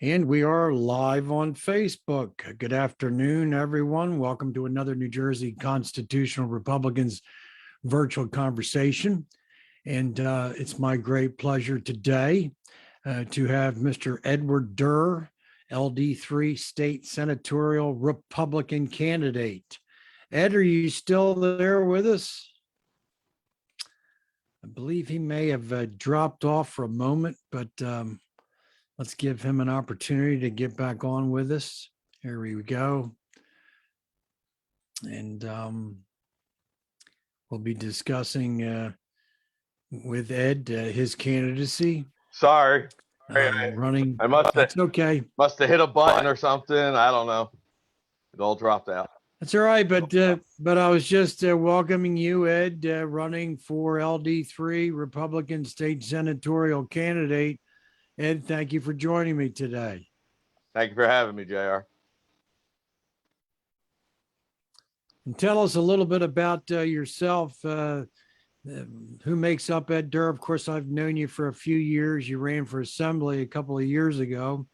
And we are live on Facebook. Good afternoon, everyone. Welcome to another New Jersey Constitutional Republicans virtual conversation. And it's my great pleasure today to have Mr. Edward Durr, LD3 state senatorial Republican candidate. Ed, are you still there with us? I believe he may have dropped off for a moment, but let's give him an opportunity to get back on with us. Here we go. And we'll be discussing with Ed his candidacy. Sorry. Running. I must have hit a button or something. I don't know. It all dropped out. That's all right, but I was just welcoming you, Ed, running for LD3 Republican state senatorial candidate. Ed, thank you for joining me today. Thank you for having me, JR. And tell us a little bit about yourself. Who makes up Ed Durr? Of course, I've known you for a few years. You ran for assembly a couple of years ago,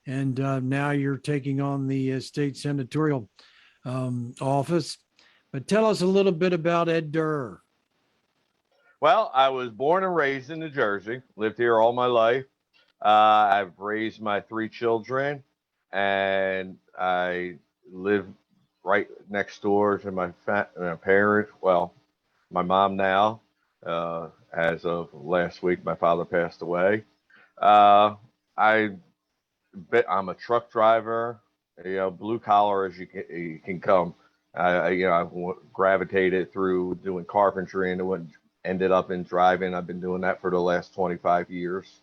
and now you're taking on the state senatorial office. But tell us a little bit about Ed Durr. Well, I was born and raised in New Jersey, lived here all my life. I've raised my 3 children, and I live right next door to my parents. Well, my mom now. As of last week, my father passed away. I'm a truck driver, blue collar as you can come. I gravitated through doing carpentry and ended up in driving. I've been doing that for the last 25 years.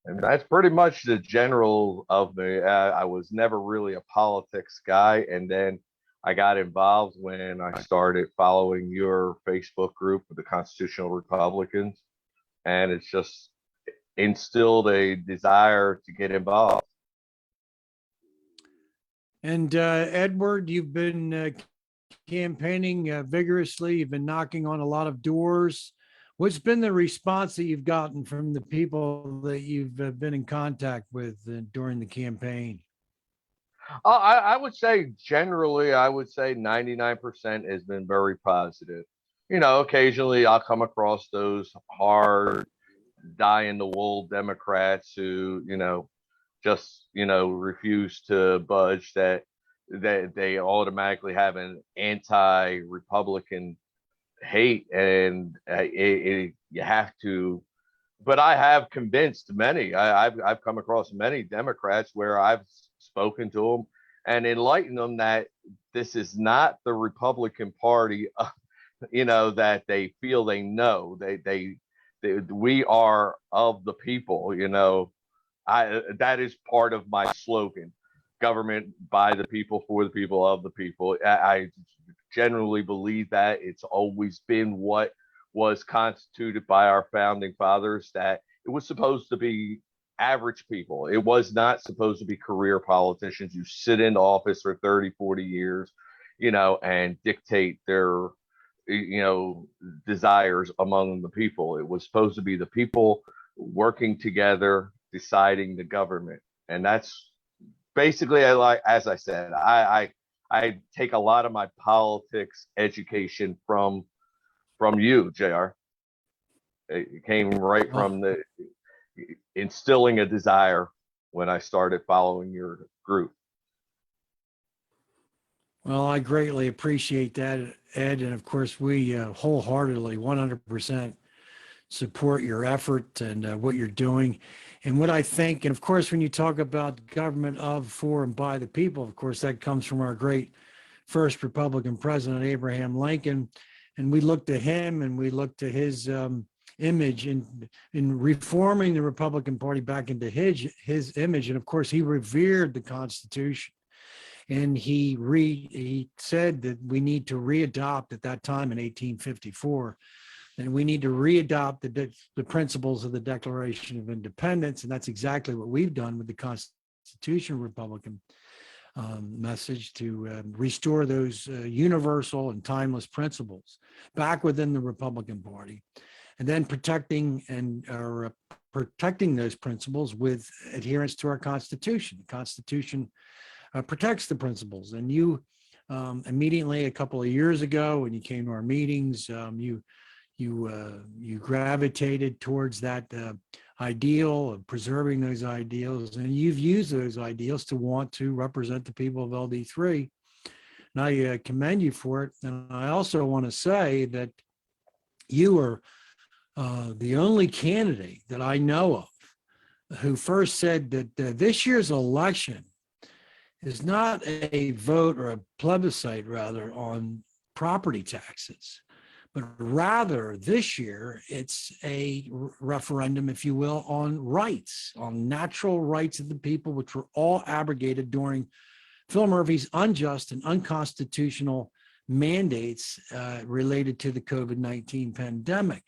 And that's pretty much the general of me. I was never really a politics guy. And then I got involved when I started following your Facebook group with the Constitutional Republicans. And it's just instilled a desire to get involved. And Edward, you've been campaigning vigorously. You've been knocking on a lot of doors. What's been the response that you've gotten from the people that you've been in contact with during the campaign? I would say generally, 99% has been very positive. Occasionally I'll come across those hard, die-in-the-wool Democrats who, just, refuse to budge, that they automatically have an anti-Republican hate, and you have to. But I have convinced many. I've come across many Democrats where I've spoken to them and enlightened them that this is not the Republican Party, that they feel they know. We are of the people. That is part of my slogan: government by the people, for the people, of the people. I generally believe that it's always been what was constituted by our founding fathers, that it was supposed to be average people. It was not supposed to be career politicians who sit in office for 30, 40 years, and dictate their, desires among the people. It was supposed to be the people working together, deciding the government. And that's basically, as I said, I take a lot of my politics education from you, JR. It came right from the instilling a desire when I started following your group. Well, I greatly appreciate that, Ed. And of course, we wholeheartedly, 100% support your effort and what you're doing. And what I think, and of course, when you talk about government of, for, and by the people, of course, that comes from our great first Republican president, Abraham Lincoln. And we look to him and we look to his image in reforming the Republican Party back into his image. And of course, he revered the Constitution. And he said that we need to readopt at that time in 1854, and we need to readopt the principles of the Declaration of Independence. And that's exactly what we've done with the Constitutional Republican message, to restore those universal and timeless principles back within the Republican Party, and then protecting and protecting those principles with adherence to our Constitution. The Constitution protects the principles. And you immediately a couple of years ago, when you came to our meetings, you gravitated towards that ideal of preserving those ideals, and you've used those ideals to want to represent the people of LD3. And I commend you for it. And I also want to say that you are the only candidate that I know of who first said that this year's election is not a vote or a plebiscite, rather, on property taxes, but rather this year it's a referendum, if you will, on rights, on natural rights of the people, which were all abrogated during Phil Murphy's unjust and unconstitutional mandates related to the COVID-19 pandemic.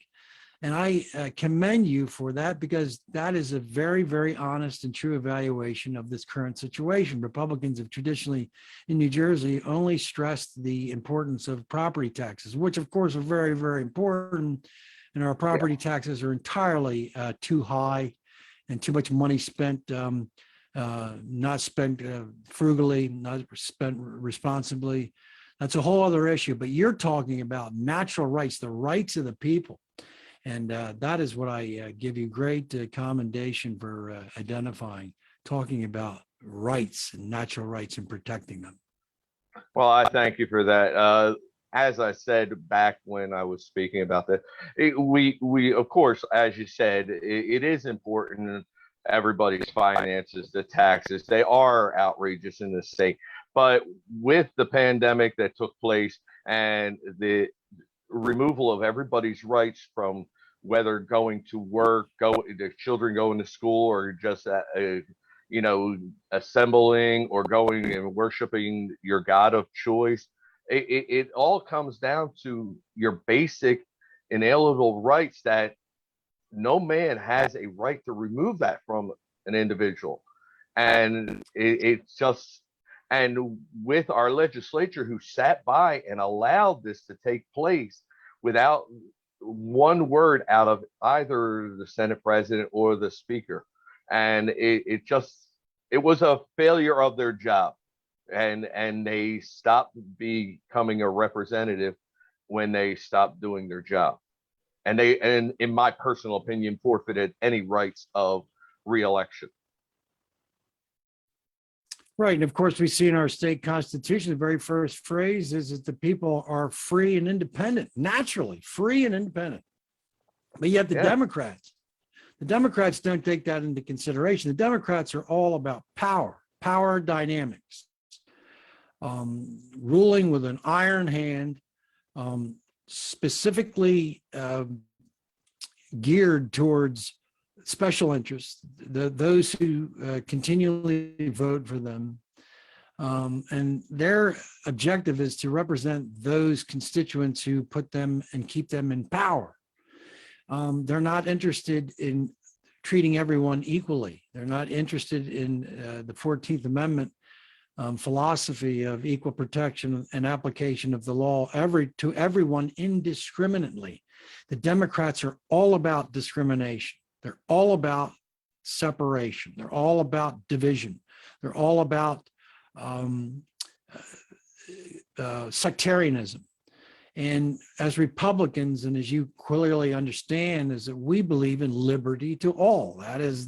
And I commend you for that, because that is a very, very honest and true evaluation of this current situation. Republicans have traditionally in New Jersey only stressed the importance of property taxes, which of course are very, very important. And our property taxes are entirely too high, and too much money spent, not spent frugally, not spent responsibly. That's a whole other issue. But you're talking about natural rights, the rights of the people. And that is what I give you great commendation for identifying, talking about rights and natural rights and protecting them. Well, I thank you for that. As I said back when I was speaking about that, we of course, as you said, it is important. Everybody's finances, the taxes, they are outrageous in this state. But with the pandemic that took place and the removal of everybody's rights from whether going to work, the children going to school, or just assembling or going and worshiping your God of choice, it all comes down to your basic inalienable rights that no man has a right to remove that from an individual. And it's just, and with our legislature who sat by and allowed this to take place without one word out of either the Senate president or the speaker. And it was a failure of their job. And they stopped becoming a representative when they stopped doing their job. And in my personal opinion, forfeited any rights of reelection. Right. And of course, we see in our state constitution, the very first phrase is that the people are free and independent, naturally free and independent. But yet the Democrats don't take that into consideration. The Democrats are all about power dynamics, ruling with an iron hand, specifically geared towards special interests, those who continually vote for them. And their objective is to represent those constituents who put them and keep them in power. They're not interested in treating everyone equally. They're not interested in the 14th Amendment philosophy of equal protection and application of the law to everyone indiscriminately. The Democrats are all about discrimination. They're all about separation. They're all about division. They're all about sectarianism. And as Republicans, and as you clearly understand, is that we believe in liberty to all. That is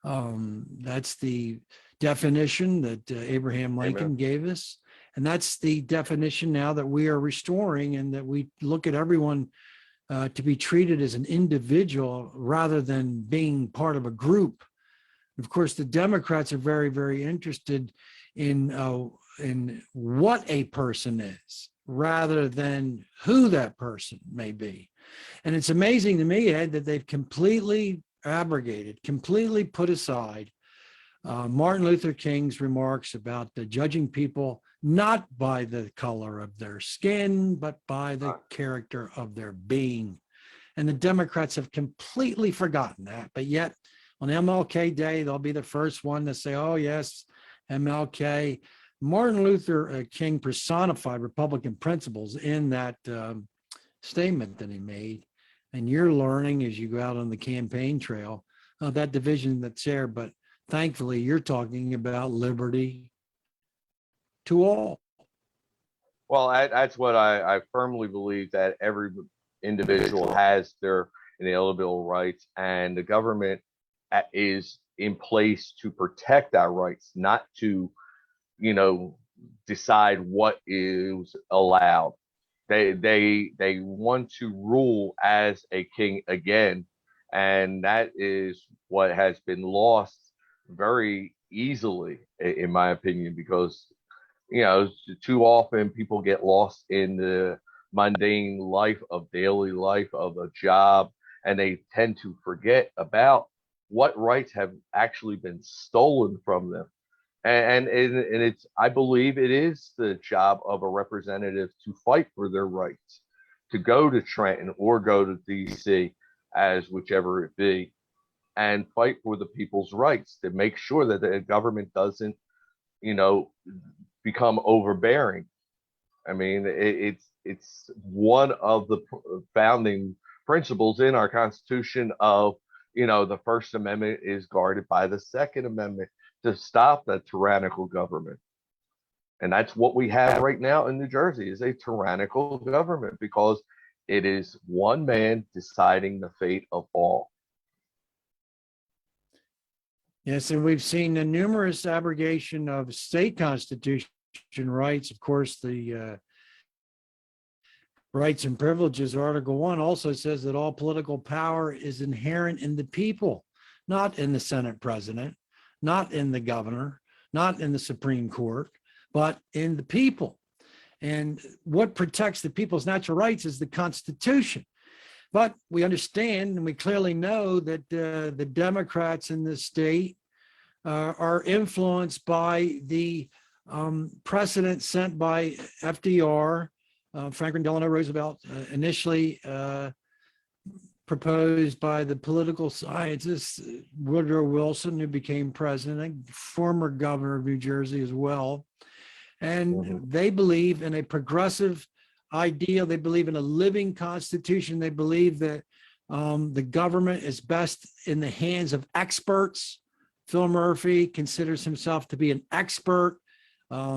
that's the definition that Abraham Lincoln gave us. And that's the definition now that we are restoring, and that we look at everyone to be treated as an individual rather than being part of a group. Of course, the Democrats are very, very interested in what a person is rather than who that person may be. And it's amazing to me, Ed, that they've completely abrogated, completely put aside Martin Luther King's remarks about judging people not by the color of their skin, but by the character of their being. And the Democrats have completely forgotten that. But yet on MLK Day, they'll be the first one to say, oh, yes, MLK. Martin Luther King personified Republican principles in that statement that he made. And you're learning as you go out on the campaign trail that division that's there. But thankfully, you're talking about liberty to all. Well, that's what I firmly believe, that every individual has their inalienable rights, and the government is in place to protect our rights, not to, you know, decide what is allowed. They want to rule as a king again, and that is what has been lost very easily, in my opinion, because too often people get lost in the mundane life of daily life of a job, and they tend to forget about what rights have actually been stolen from them. And it's, I believe it is the job of a representative to fight for their rights, to go to Trenton or go to DC, as whichever it be, and fight for the people's rights, to make sure that the government doesn't, you know, become overbearing. I mean, it's one of the founding principles in our Constitution of, the First Amendment is guarded by the Second Amendment to stop the tyrannical government. And that's what we have right now in New Jersey, is a tyrannical government, because it is one man deciding the fate of all. Yes, and we've seen a numerous abrogation of state constitution rights. Of course, the rights and privileges, Article 1 also says that all political power is inherent in the people, not in the Senate president, not in the governor, not in the Supreme Court, but in the people. And what protects the people's natural rights is the Constitution. But we understand and we clearly know that the Democrats in the state are influenced by the precedent sent by FDR, Franklin Delano Roosevelt, initially proposed by the political scientist Woodrow Wilson, who became president, former governor of New Jersey as well. And they believe in a progressive ideal. They believe in a living constitution. They believe that the government is best in the hands of experts. Phil Murphy considers himself to be an expert.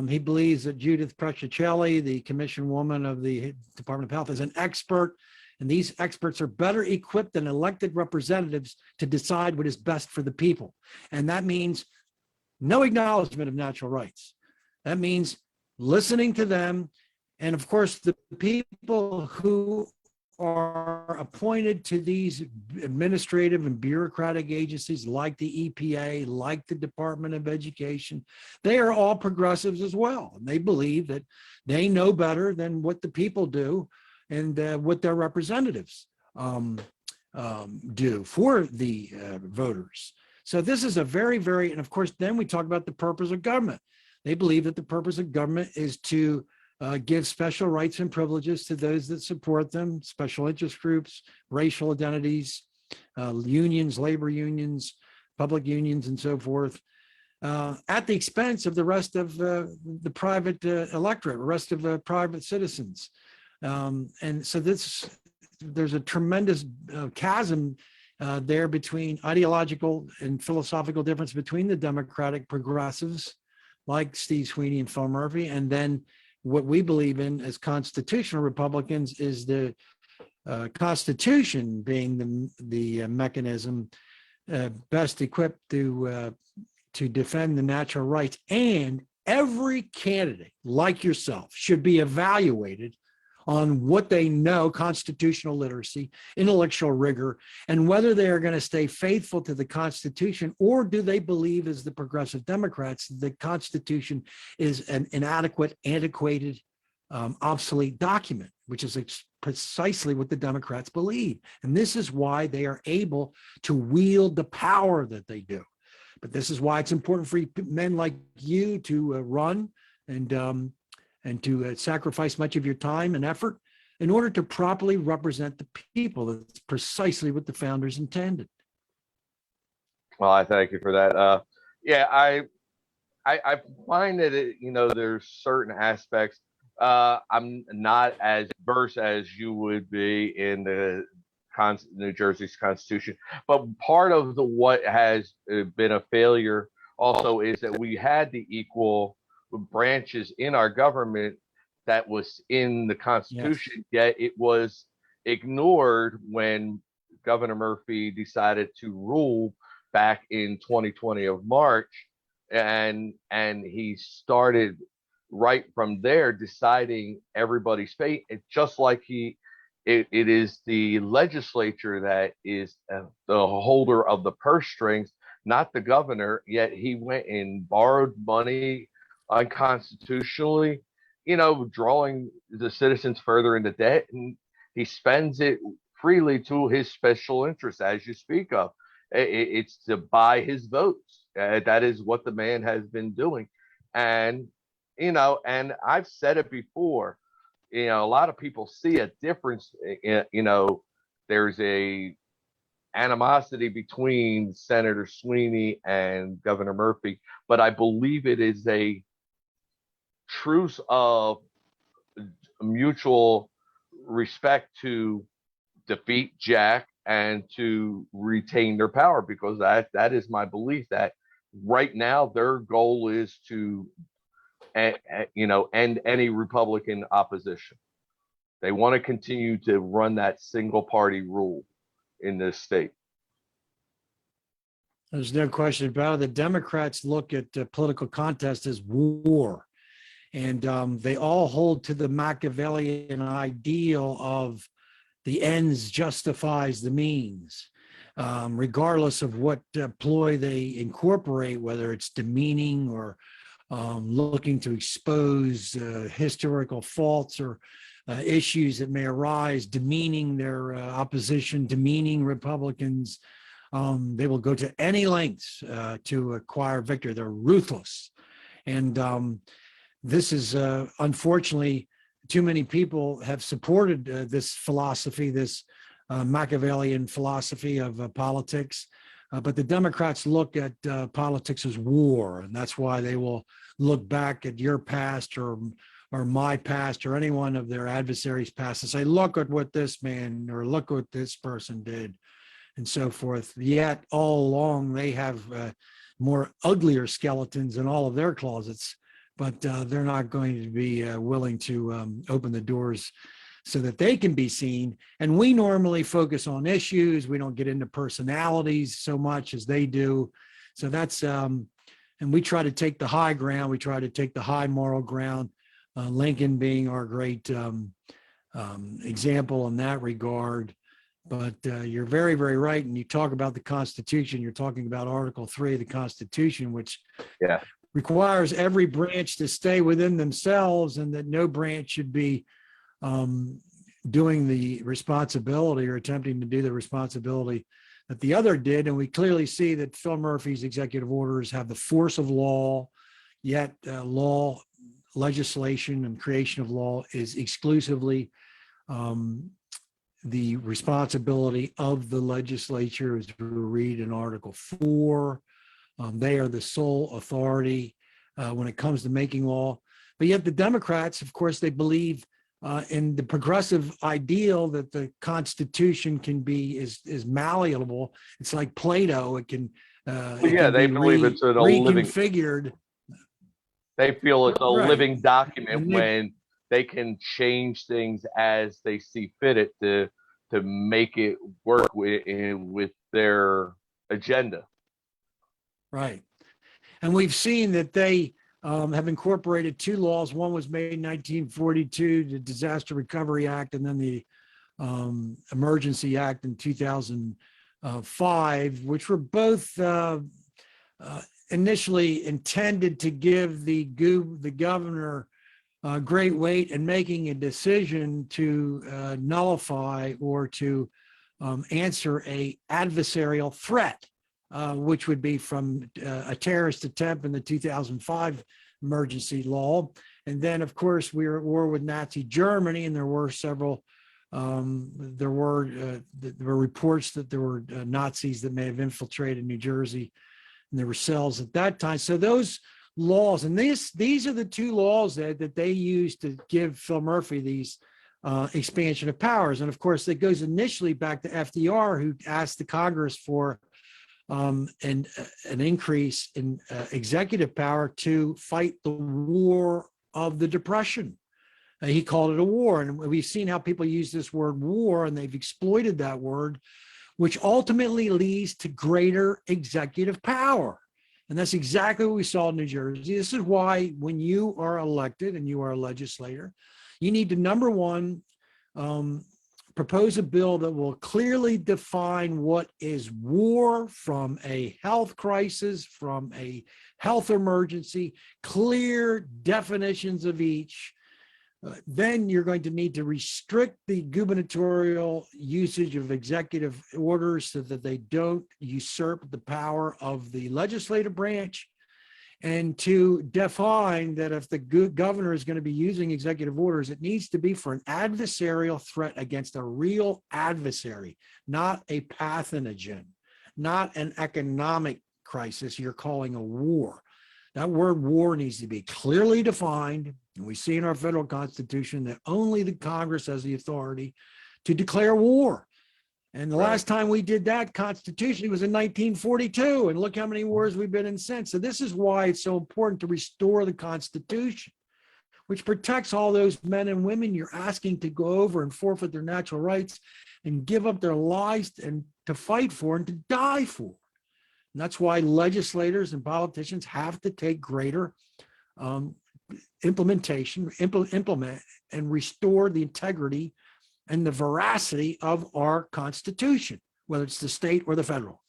He believes that Judith Petrocelli, the commission woman of the Department of Health, is an expert. And these experts are better equipped than elected representatives to decide what is best for the people. And that means no acknowledgement of natural rights. That means listening to them. And of course, the people who are appointed to these administrative and bureaucratic agencies like the EPA, like the Department of Education, they are all progressives as well. And they believe that they know better than what the people do and what their representatives do for the voters. So this is a very, very, and of course, then we talk about the purpose of government. They believe that the purpose of government is to give special rights and privileges to those that support them, special interest groups, racial identities, unions, labor unions, public unions, and so forth, at the expense of the rest of the private electorate, the rest of private citizens. And so there's a tremendous chasm there between ideological and philosophical difference between the Democratic progressives like Steve Sweeney and Phil Murphy, and then what we believe in as constitutional Republicans is the Constitution being the mechanism best equipped to defend the natural rights. And every candidate, like yourself, should be evaluated on what they know, constitutional literacy, intellectual rigor, and whether they are going to stay faithful to the Constitution, or do they believe, as the progressive Democrats, the Constitution is an inadequate, antiquated, obsolete document, which is precisely what the Democrats believe. And this is why they are able to wield the power that they do. But this is why it's important for men like you to run and to sacrifice much of your time and effort in order to properly represent the people. That's precisely what the founders intended. Well, I thank you for that. Yeah, I find that there's certain aspects. I'm not as versed as you would be in the New Jersey's Constitution. But part of what has been a failure also is that we had the equal branches in our government that was in the Constitution, Yes. yet it was ignored when Governor Murphy decided to rule back in 2020 of March, and he started right from there deciding everybody's fate. It's just like it is the legislature that is the holder of the purse strings, not the governor. Yet he went and borrowed money unconstitutionally, drawing the citizens further into debt, and he spends it freely to his special interests, as you speak of. It's to buy his votes. That is what the man has been doing. And, and I've said it before, a lot of people see a difference. There's a animosity between Senator Sweeney and Governor Murphy, but I believe it is a truce of mutual respect to defeat Jack and to retain their power, because that is my belief that right now their goal is to end any Republican opposition. They want to continue to run that single party rule in this state. There's no question about it. The Democrats look at the political contest as war, and they all hold to the Machiavellian ideal of the ends justifies the means, regardless of what ploy they incorporate, whether it's demeaning or looking to expose historical faults or issues that may arise, demeaning their opposition, demeaning Republicans. They will go to any lengths to acquire victory. They're ruthless. And this is, unfortunately, too many people have supported this philosophy, this Machiavellian philosophy of politics. But the Democrats look at politics as war, and that's why they will look back at your past or my past or any one of their adversaries' past and say, look at what this man or look what this person did, and so forth. Yet all along they have more uglier skeletons in all of their closets, but they're not going to be willing to open the doors so that they can be seen. And we normally focus on issues. We don't get into personalities so much as they do. So that's, and we try to take the high ground. We try to take the high moral ground, Lincoln being our great example in that regard. But you're very, very right. And you talk about the Constitution, you're talking about Article 3 of the Constitution, which requires every branch to stay within themselves, and that no branch should be doing the responsibility or attempting to do the responsibility that the other did. And we clearly see that Phil Murphy's executive orders have the force of law, yet law, legislation, and creation of law is exclusively the responsibility of the legislature, as we read in Article 4. They are the sole authority when it comes to making law. But yet the Democrats, of course, they believe in the progressive ideal that the Constitution can be is malleable. It's like Plato. It can they believe it's a reconfigured. They feel it's a living document when they can change things as they see fit to make it work with their agenda. Right. And we've seen that they have incorporated two laws. One was made in 1942, the Disaster Recovery Act, and then the Emergency Act in 2005, which were both initially intended to give the governor great weight in making a decision to nullify or to answer a adversarial threat, which would be from a terrorist attempt in the 2005 emergency law. And then, of course, we were at war with Nazi Germany, and there were several, there were reports that there were Nazis that may have infiltrated New Jersey, and there were cells at that time. So those laws, and these are the two laws that they used to give Phil Murphy these expansion of powers. And of course, that goes initially back to FDR, who asked the Congress for an increase in executive power to fight the war of the Depression. He called it a war. And we've seen how people use this word war, and they've exploited that word, which ultimately leads to greater executive power. And that's exactly what we saw in New Jersey. This is why when you are elected and you are a legislator, you need to, number one, propose a bill that will clearly define what is war from a health crisis, from a health emergency, clear definitions of each. Then you're going to need to restrict the gubernatorial usage of executive orders so that they don't usurp the power of the legislative branch, and to define that if the governor is going to be using executive orders, it needs to be for an adversarial threat against a real adversary, not a pathogen, not an economic crisis you're calling a war. That word war needs to be clearly defined. And we see in our federal constitution that only the Congress has the authority to declare war. And the last time we did that constitutionally was in 1942. And look how many wars we've been in since. So this is why it's so important to restore the Constitution, which protects all those men and women you're asking to go over and forfeit their natural rights and give up their lives and to fight for and to die for. And that's why legislators and politicians have to take greater implement and restore the integrity and the veracity of our Constitution, whether it's the state or the federal.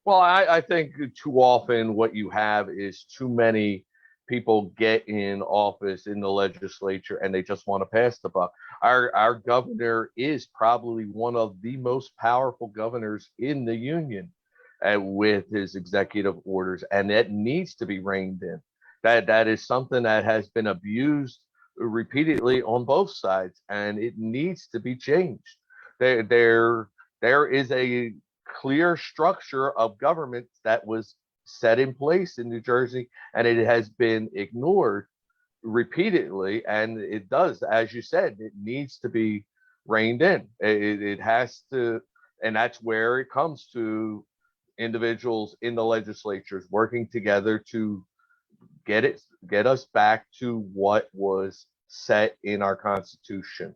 Well, I think too often what you have is too many people get in office in the legislature and they just want to pass the buck. Our governor is probably one of the most powerful governors in the union with his executive orders, and that needs to be reined in. That is something that has been abused repeatedly on both sides, and it needs to be changed. There is a clear structure of government that was set in place in New Jersey, and it has been ignored repeatedly. And it does, as you said, it needs to be reined in. It has to, and that's where it comes to individuals in the legislatures working together to get us back to what was set in our Constitution.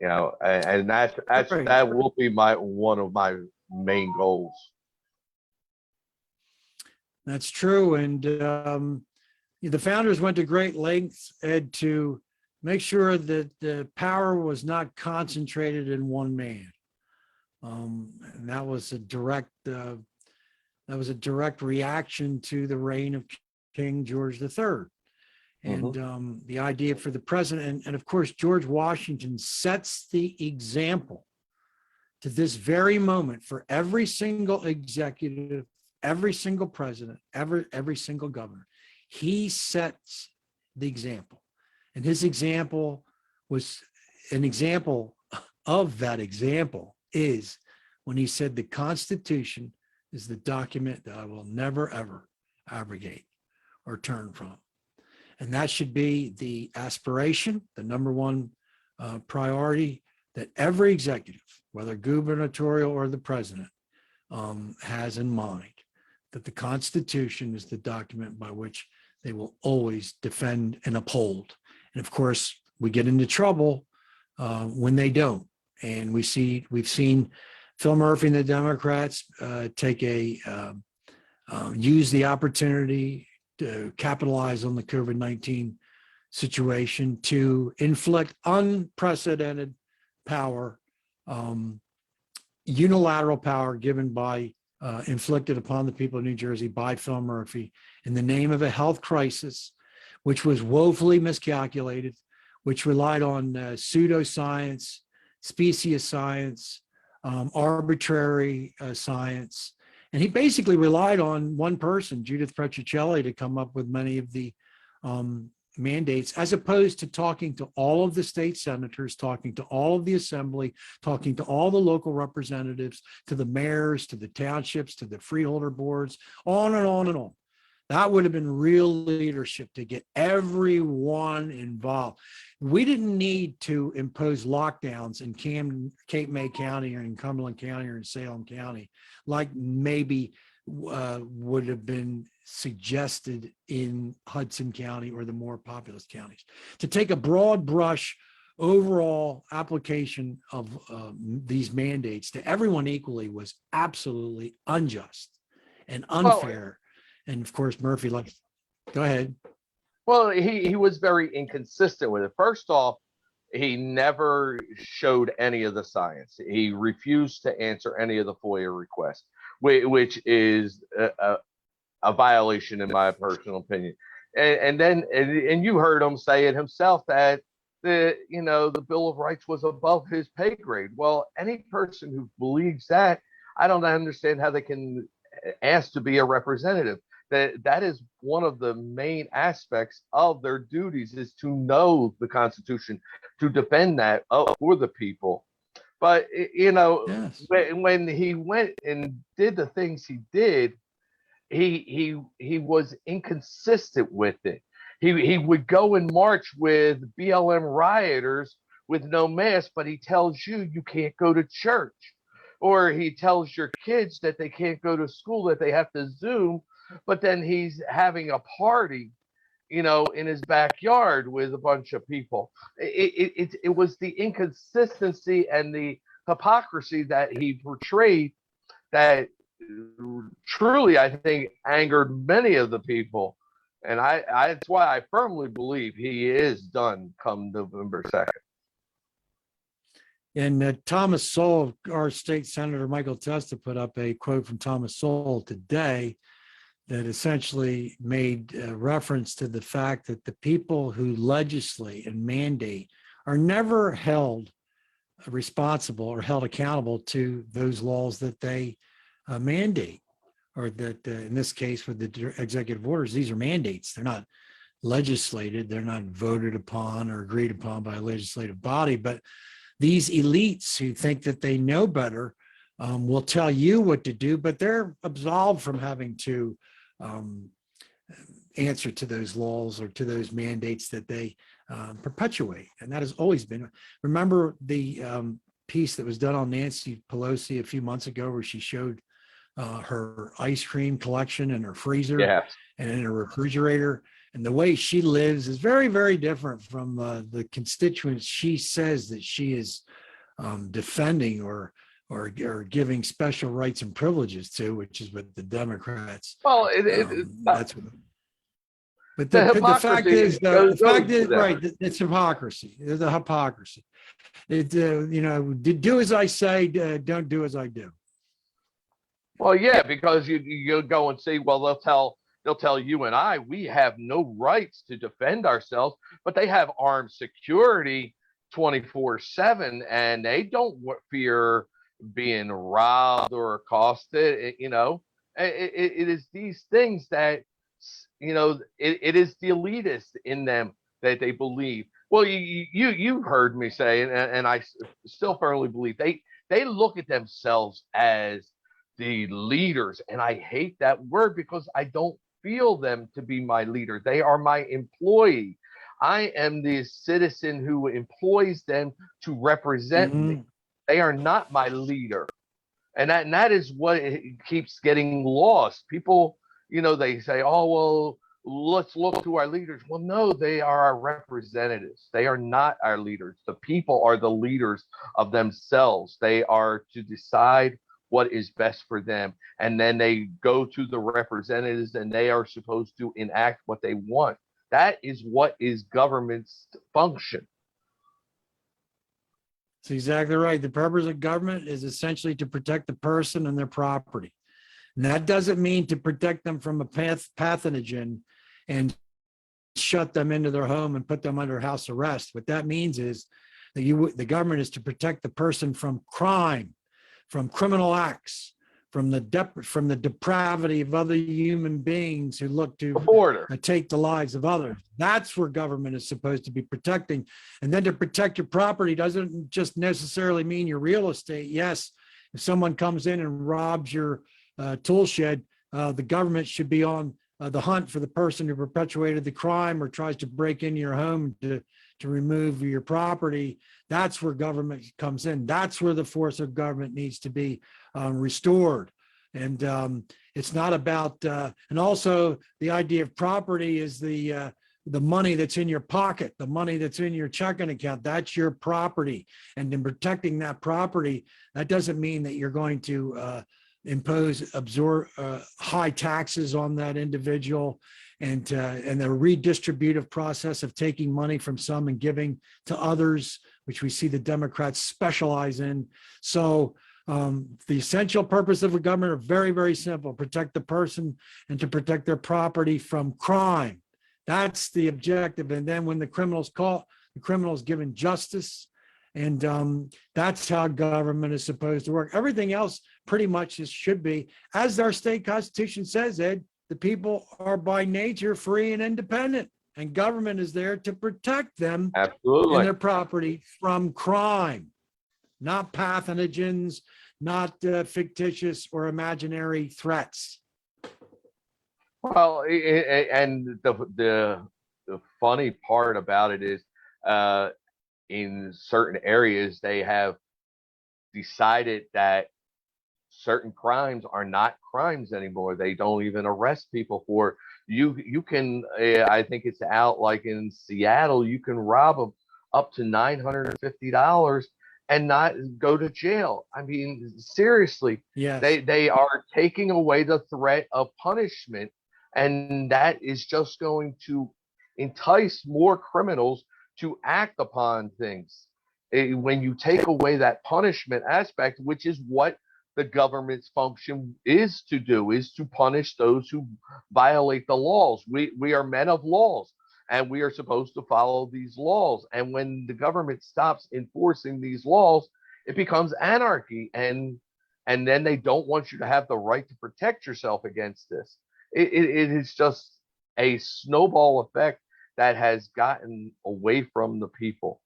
You know, and that will be one of my main goals. That's true. And the founders went to great lengths, Ed, to make sure that the power was not concentrated in one man. And that was a direct reaction to the reign of King George III. And the idea for the president, and of course, George Washington sets the example to this very moment for every single executive, every single president, every single governor. He sets the example. And his example was an example of that example is when he said the Constitution is the document that I will never, ever abrogate or turn from. And that should be the aspiration, the number one priority that every executive, whether gubernatorial or the president, has in mind, that the Constitution is the document by which they will always defend and uphold. And of course, we get into trouble when they don't. And we've seen Phil Murphy and the Democrats use the opportunity to capitalize on the COVID-19 situation to inflict unprecedented power, unilateral power inflicted upon the people of New Jersey by Phil Murphy in the name of a health crisis, which was woefully miscalculated, which relied on pseudoscience, specious science, arbitrary science. And he basically relied on one person, Judith Petrocelli, to come up with many of the mandates, as opposed to talking to all of the state senators, talking to all of the assembly, talking to all the local representatives, to the mayors, to the townships, to the freeholder boards, on and on and on. That would have been real leadership to get everyone involved. We didn't need to impose lockdowns in Cape May County or in Cumberland County or in Salem County, like maybe would have been suggested in Hudson County or the more populous counties. To take a broad brush overall application of these mandates to everyone equally was absolutely unjust and unfair. And of course, Murphy, like, go ahead. Well, he was very inconsistent with it. First off, he never showed any of the science. He refused to answer any of the FOIA requests, which is a violation in my personal opinion. And then you heard him say it himself that the Bill of Rights was above his pay grade. Well, any person who believes that, I don't understand how they can ask to be a representative. That is one of the main aspects of their duties, is to know the Constitution, to defend that for the people. But Yes. when he went and did the things he did, he was inconsistent with it. He would go and march with BLM rioters with no mask, but he tells you can't go to church, or he tells your kids that they can't go to school, that they have to Zoom. But then he's having a party, in his backyard with a bunch of people. It was the inconsistency and the hypocrisy that he portrayed that truly, I think, angered many of the people. And that's why I firmly believe he is done come November 2nd. And Thomas Sowell, our state senator, Michael Testa, put up a quote from Thomas Sowell today that essentially made reference to the fact that the people who legislate and mandate are never held responsible or held accountable to those laws that they mandate, or that in this case with the executive orders, these are mandates. They're not legislated, they're not voted upon or agreed upon by a legislative body, but these elites who think that they know better will tell you what to do, but they're absolved from having to answer to those laws or to those mandates that they perpetuate. And that has always been. Remember the piece that was done on Nancy Pelosi a few months ago, where she showed her ice cream collection in her freezer and in her refrigerator, and the way she lives is very, very different from the constituents she says that she is defending or giving special rights and privileges to, which is what the Democrats. Well, that's what. But the fact is, right? It's hypocrisy. There's a hypocrisy. Do as I say, don't do as I do. Well, yeah, because you go and say, well, they'll tell you and I, we have no rights to defend ourselves, but they have armed security 24/7, and they don't fear being robbed or accosted. It is these things that it is the elitist in them that they believe. Well, you heard me say, and I still firmly believe they look at themselves as the leaders, and I hate that word because I don't feel them to be my leader. They are my employee. I am the citizen who employs them to represent me. They are not my leader. And that is what keeps getting lost. People, they say, oh, well, let's look to our leaders. Well, no, they are our representatives. They are not our leaders. The people are the leaders of themselves. They are to decide what is best for them. And then they go to the representatives and they are supposed to enact what they want. That is what is government's function. That's exactly right. The purpose of government is essentially to protect the person and their property. And that doesn't mean to protect them from a pathogen and shut them into their home and put them under house arrest. What that means is that the government is to protect the person from crime, from criminal acts, from the depravity of other human beings who look to take the lives of others. That's where government is supposed to be protecting. And then to protect your property doesn't just necessarily mean your real estate. Yes, if someone comes in and robs your tool shed, the government should be on the hunt for the person who perpetuated the crime or tries to break into your home to remove your property. That's where government comes in. That's where the force of government needs to be restored. And it's not about, and also the idea of property is the money that's in your pocket, the money that's in your checking account. That's your property. And in protecting that property, that doesn't mean that you're going to absorb high taxes on that individual, and the redistributive process of taking money from some and giving to others, which we see the Democrats specialize in. So the essential purpose of a government are very, very simple: protect the person and to protect their property from crime. That's the objective. And then when the criminal's caught, the criminal's given justice. And that's how government is supposed to work. Everything else pretty much should be, as our state constitution says, Ed, the people are by nature free and independent, and government is there to protect them and Absolutely. their property from crime, not pathogens, not fictitious or imaginary threats. Well, and the funny part about it is, in certain areas, they have decided that certain crimes are not crimes anymore. They don't even arrest people for it. You can, I think it's out like in Seattle, you can rob them up to $950 and not go to jail. I mean, seriously, Yes. They are taking away the threat of punishment, and that is just going to entice more criminals to act upon things. When you take away that punishment aspect, which is what the government's function is to do, is to punish those who violate the laws. We are men of laws, and we are supposed to follow these laws. And when the government stops enforcing these laws, it becomes anarchy, and then they don't want you to have the right to protect yourself against this. It is just a snowball effect that has gotten away from the people.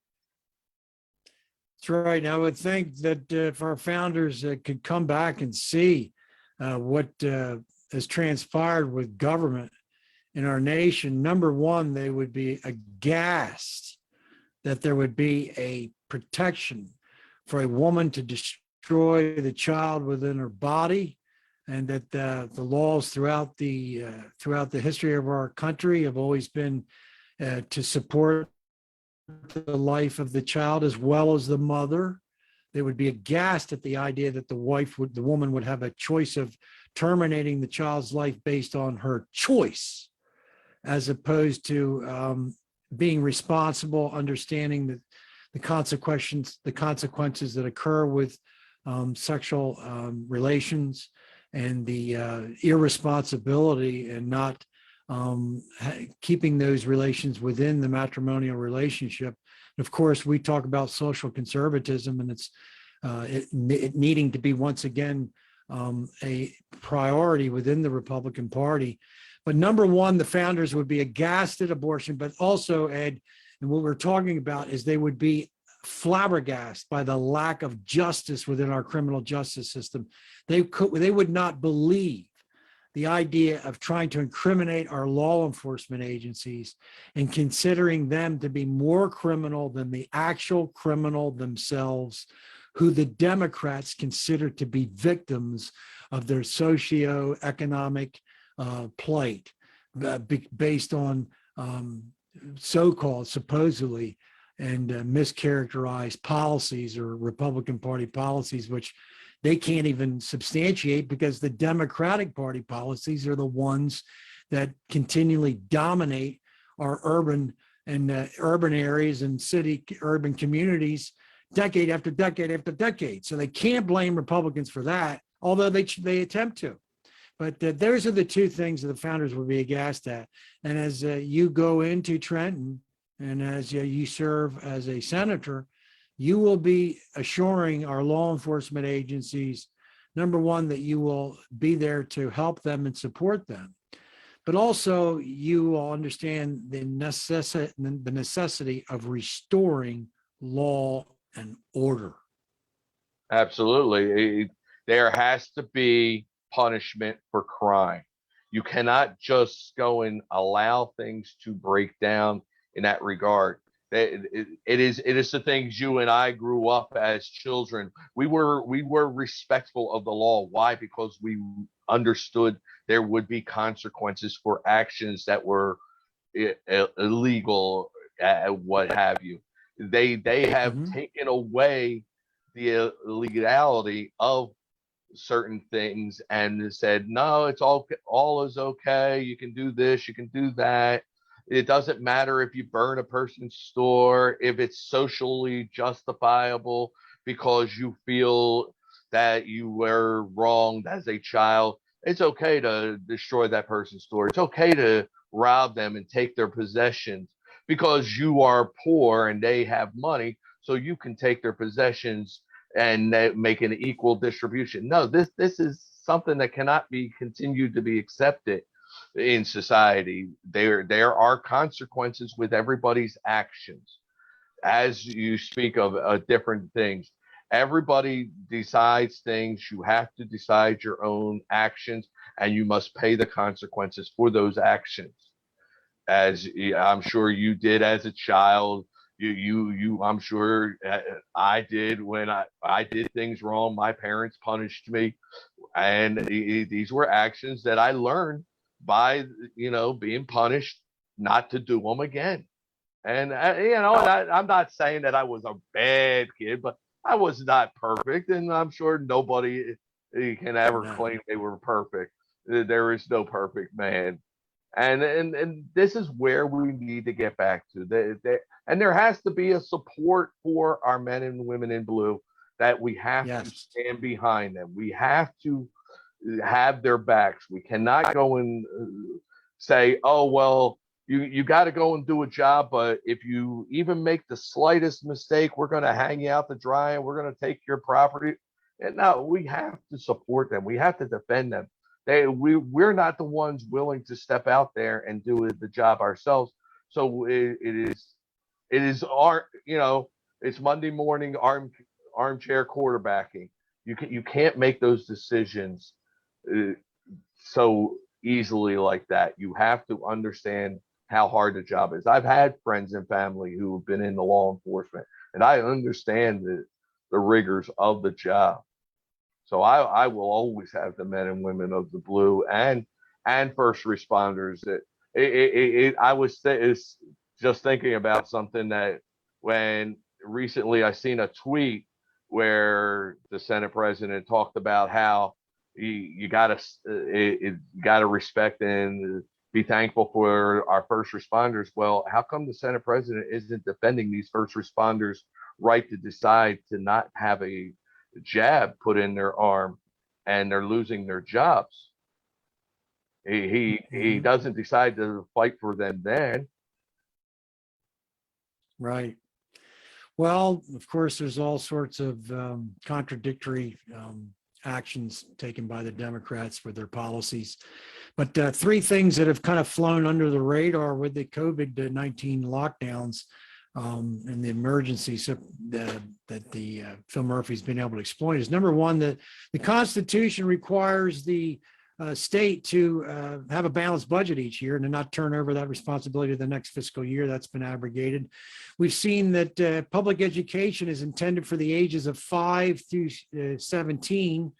That's right. And I would think that if our founders could come back and see what has transpired with government in our nation, number one, they would be aghast that there would be a protection for a woman to destroy the child within her body, and that the laws throughout the history of our country have always been to support the life of the child as well as the mother. They would be aghast at the idea that the woman would have a choice of terminating the child's life based on her choice, as opposed to being responsible, understanding that the consequences that occur with sexual relations, and the irresponsibility and not keeping those relations within the matrimonial relationship. And of course, we talk about social conservatism, and it needing to be once again a priority within the Republican Party. But number one, the founders would be aghast at abortion, but also, Ed, and what we're talking about is they would be flabbergasted by the lack of justice within our criminal justice system. They would not believe the idea of trying to incriminate our law enforcement agencies and considering them to be more criminal than the actual criminal themselves, who the Democrats consider to be victims of their socioeconomic plight, based on so-called, supposedly, and mischaracterized policies or Republican Party policies, which they can't even substantiate, because the Democratic Party policies are the ones that continually dominate our urban areas and urban communities decade after decade after decade. So they can't blame Republicans for that, although they attempt to. But those are the two things that the founders would be aghast at. And as you go into Trenton, and as you serve as a senator, you will be assuring our law enforcement agencies, number one, that you will be there to help them and support them, but also you will understand the necessity of restoring law and order. Absolutely. There has to be punishment for crime. You cannot just go and allow things to break down in that regard. It is the things you and I grew up as children. We were respectful of the law. Why? Because we understood there would be consequences for actions that were illegal, what have you. They have Hmm. taken away the illegality of certain things and said, no, it's all is okay. You can do this, you can do that. It doesn't matter if you burn a person's store, if it's socially justifiable because you feel that you were wronged as a child. It's okay to destroy that person's store. It's okay to rob them and take their possessions because you are poor and they have money, so you can take their possessions and make an equal distribution. No, this is something that cannot be continued to be accepted in society. There are consequences with everybody's actions. As you speak of different things, everybody decides things. You have to decide your own actions, and you must pay the consequences for those actions, as I'm sure you did as a child. I'm sure I did when I did things wrong. My parents punished me, and these were actions that I learned by, being punished not to do them again. And I'm not saying that I was a bad kid, but I was not perfect, and I'm sure nobody can ever No. claim they were perfect. There is no perfect man, and this is where we need to get back to. And there has to be a support for our men and women in blue, that we have to Yes. stand behind them. We have to have their backs. We cannot go and say, oh well, you got to go and do a job, but if you even make the slightest mistake, we're going to hang you out to dry and we're going to take your property. And no, we have to support them. We have to defend them. We're not the ones willing to step out there and do the job ourselves. So it is our, it's Monday morning armchair quarterbacking. You can't make those decisions uh, so easily like that. You have to understand how hard the job is. I've had friends and family who have been in the law enforcement, and I understand the rigors of the job. So I will always have the men and women of the blue and first responders. I was just thinking about something that when recently I seen a tweet where the Senate president talked about how you gotta respect and be thankful for our first responders. Well, how come the Senate president isn't defending these first responders' right to decide to not have a jab put in their arm and they're losing their jobs? He Hmm. doesn't decide to fight for them then. Right. Well, of course, there's all sorts of contradictory actions taken by the Democrats with their policies. But three things that have kind of flown under the radar with the COVID-19 lockdowns and the emergency that the Phil Murphy's been able to exploit is, number one, that the Constitution requires the state to have a balanced budget each year and to not turn over that responsibility to the next fiscal year. That's been abrogated. We've seen that public education is intended for the ages of 5 through 17,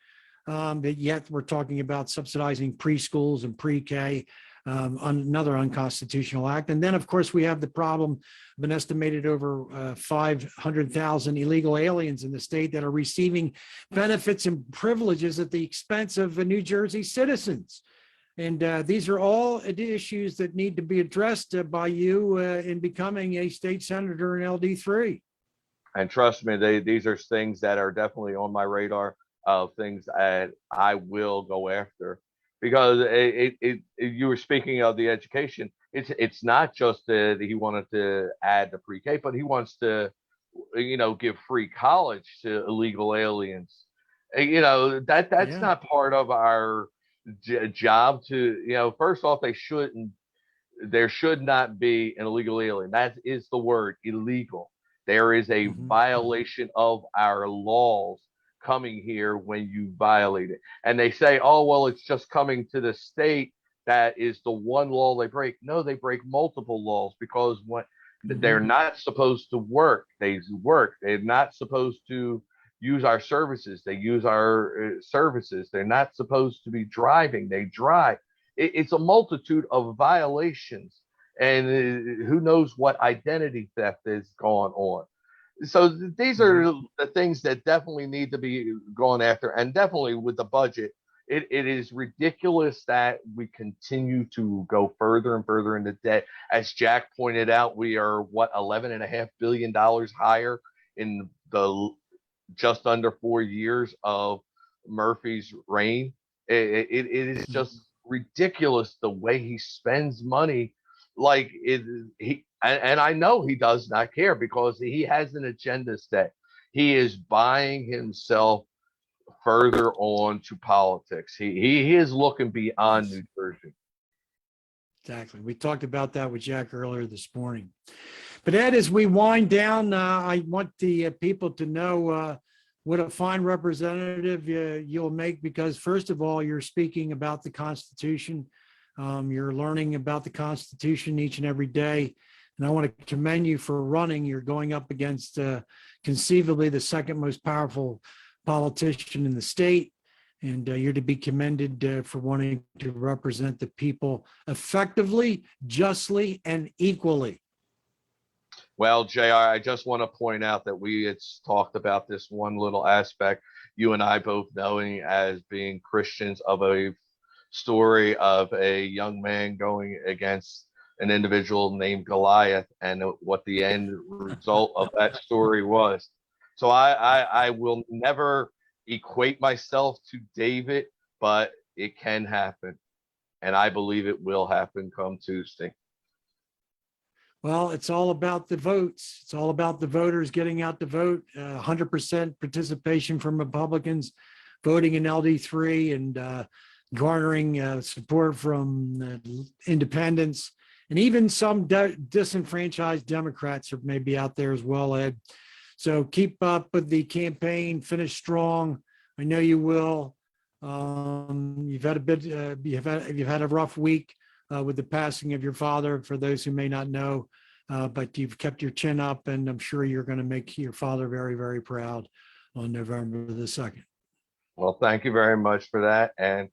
but yet we're talking about subsidizing preschools and pre-K, another unconstitutional act. And then, of course, we have the problem of an estimated over 500,000 illegal aliens in the state that are receiving benefits and privileges at the expense of New Jersey citizens. And these are all issues that need to be addressed by you in becoming a state senator in LD3. And trust me, these are things that are definitely on my radar of things that I will go after, because you were speaking of the education. It's not just that he wanted to add the pre-K, but he wants to, give free college to illegal aliens. That's Yeah. not part of our job to, first off, there should not be an illegal alien. That is the word, illegal. There is a Mm-hmm. violation of our laws coming here when you violate it. And they say, oh, well, it's just coming to the state that is the one law they break. No, they break multiple laws, because when they're not supposed to work, they work. They're not supposed to use our services. They use our services. They're not supposed to be driving. They drive. It's a multitude of violations, and who knows what identity theft is going on. So these are the things that definitely need to be gone after, and definitely with the budget, it is ridiculous that we continue to go further and further into debt. As Jack pointed out, we are what, $11.5 billion higher in the just under 4 years of Murphy's reign. It is just ridiculous the way he spends money. Like and I know he does not care, because he has an agenda set. He is buying himself further on to politics. He is looking beyond New Jersey. Exactly. We talked about that with Jack earlier this morning. But Ed, as we wind down, I want the people to know what a fine representative you'll make, because first of all, you're speaking about the Constitution. You're learning about the Constitution each and every day. And I want to commend you for running. You're going up against conceivably the second most powerful politician in the state. And you're to be commended for wanting to represent the people effectively, justly, and equally. Well, JR, I just want to point out that we had talked about this one little aspect, you and I both knowing as being Christians, of a story of a young man going against an individual named Goliath, and what the end result of that story was. So I will never equate myself to David, but it can happen. And I believe it will happen come Tuesday. Well, it's all about the votes. It's all about the voters getting out to vote. 100% participation from Republicans voting in LD3, and garnering support from independents, and even some disenfranchised Democrats are maybe out there as well, Ed. So keep up with the campaign, finish strong. I know you will. You've had you've had a rough week with the passing of your father, for those who may not know, but you've kept your chin up, and I'm sure you're going to make your father very, very proud on November the 2nd. Well, thank you very much for that. And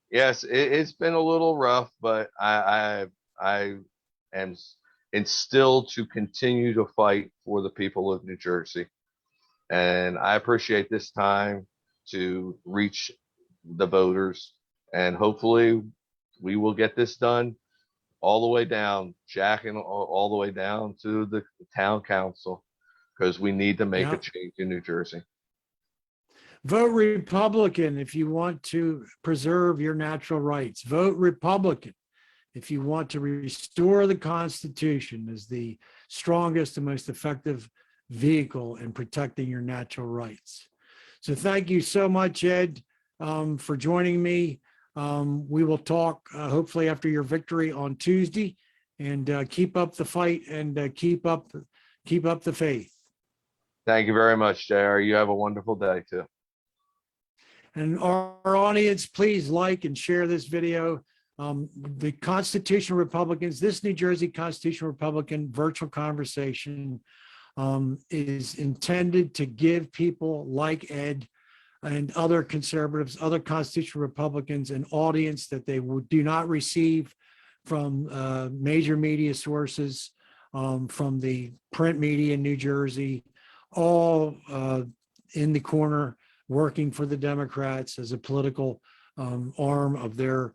yes, it's been a little rough, but I am instilled to continue to fight for the people of New Jersey. And I appreciate this time to reach the voters, and hopefully we will get this done all the way down, Jack, and all the way down to the town council, because we need to make a change in New Jersey. Vote Republican if you want to preserve your natural rights. Vote Republican if you want to restore the Constitution as the strongest and most effective vehicle in protecting your natural rights. So thank you so much, Ed, for joining me. We will talk hopefully after your victory on Tuesday, and keep up the fight, and keep up the faith. Thank you very much, JR. You have a wonderful day too. And our audience, please like and share this video. The Constitutional Republicans, this New Jersey Constitutional Republican virtual conversation is intended to give people like Ed and other conservatives, other constitutional Republicans, an audience that they do not receive from major media sources, from the print media in New Jersey, all in the corner working for the Democrats as a political arm of their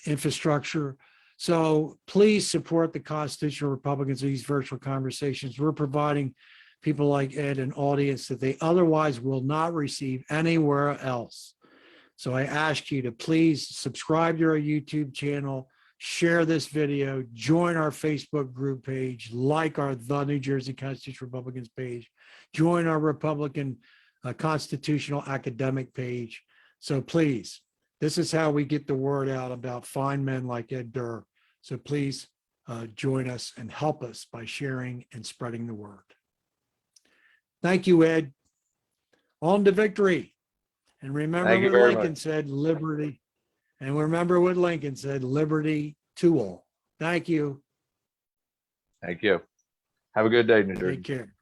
infrastructure. So please support the Constitutional Republicans in these virtual conversations. We're providing people like Ed an audience that they otherwise will not receive anywhere else. So I ask you to please subscribe to our YouTube channel, share this video, join our Facebook group page, like our The New Jersey Constitutional Republicans page, join our Republican Constitutional Academic page. So please, this is how we get the word out about fine men like Ed Durr. So please join us and help us by sharing and spreading the word. Thank you, Ed. On to victory. And remember what Lincoln said, liberty And remember what Lincoln said, liberty to all. Thank you. Thank you. Have a good day, New Jersey. Take care.